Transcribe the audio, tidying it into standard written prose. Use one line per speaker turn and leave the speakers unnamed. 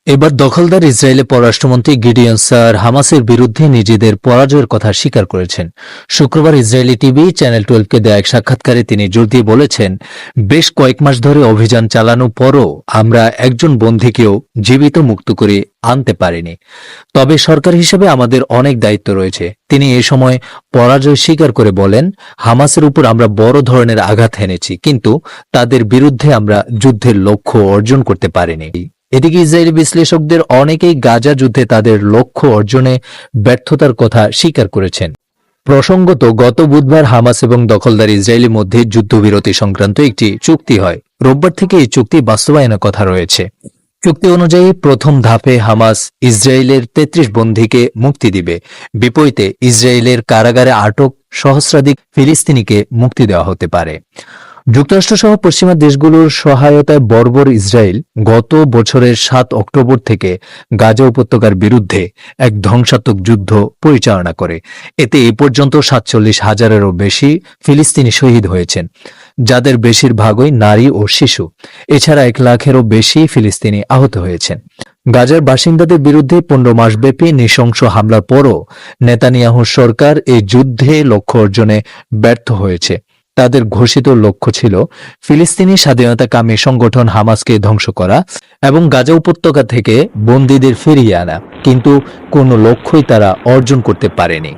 এবার দখলদার ইসরায়েলের পররাষ্ট্রমন্ত্রী গিডিয়ন স্যার হামাসের বিরুদ্ধে নিজেদের পরাজয়ের কথা স্বীকার করেছেন। শুক্রবার ইসরায়েলি টিভি চ্যানেল 12কে দেয়া এক সাক্ষাৎকারে তিনি জোর দিয়ে বলেছেন, বেশ কয়েক মাস ধরে অভিযান চালানোর পরও আমরা একজন বন্দীকেও জীবিত মুক্ত করে আনতে পারিনি। তবে সরকার হিসেবে আমাদের অনেক দায়িত্ব রয়েছে। তিনি এ সময় পরাজয় স্বীকার করে বলেন, হামাসের উপর আমরা বড় ধরনের আঘাত হেনেছি, কিন্তু তাদের বিরুদ্ধে আমরা যুদ্ধের লক্ষ্য অর্জন করতে পারিনি। এদিকে ইসরায়েলি বিশ্লেষকদের অনেকেই গাজা যুদ্ধে তাদের লক্ষ্য অর্জনে ব্যর্থতার কথা স্বীকার করেছেন। প্রসঙ্গত, গত বুধবার হামাস এবং দখলদার ইসরায়েলের মধ্যে যুদ্ধবিরতি সংক্রান্ত একটি চুক্তি হয়। রোববার থেকে এই চুক্তি বাস্তবায়নের কথা রয়েছে। চুক্তি অনুযায়ী প্রথম ধাপে হামাস ইসরায়েলের 33 বন্দীকে মুক্তি দিবে। বিপরীতে ইসরায়েলের কারাগারে আটক সহস্রাধিক ফিলিস্তিনিকে মুক্তি দেওয়া হতে পারে। যুক্তরাষ্ট্রসহ পশ্চিমা দেশগুলোর সহায়তায় বর্বর ইসরায়েল গত বছরের 7 অক্টোবর থেকে গাজা উপত্যকার বিরুদ্ধে এক ধ্বংসাত্মক যুদ্ধ পরিচালনা করে। এতে এ পর্যন্ত 47,000-এরও বেশি ফিলিস্তিনি শহীদ হয়েছেন, যাদের বেশিরভাগই নারী ও শিশু। এছাড়া 1 লাখেরও বেশি ফিলিস্তিনি আহত হয়েছেন। গাজার বাসিন্দাদের বিরুদ্ধে 15 মাসব্যাপী নৃশংস হামলার পরও নেতানিয়াহুর সরকার এই যুদ্ধে লক্ষ্য অর্জনে ব্যর্থ হয়েছে। তাদের ঘোষিত লক্ষ্য ছিল ফিলিস্তিনি স্বাধীনতাকামী সংগঠন হামাসকে ধ্বংস করা এবং গাজা উপত্যকা থেকে বন্দীদের ফিরিয়ে আনা, কিন্তু কোনো লক্ষ্যই তারা অর্জন করতে পারেনি।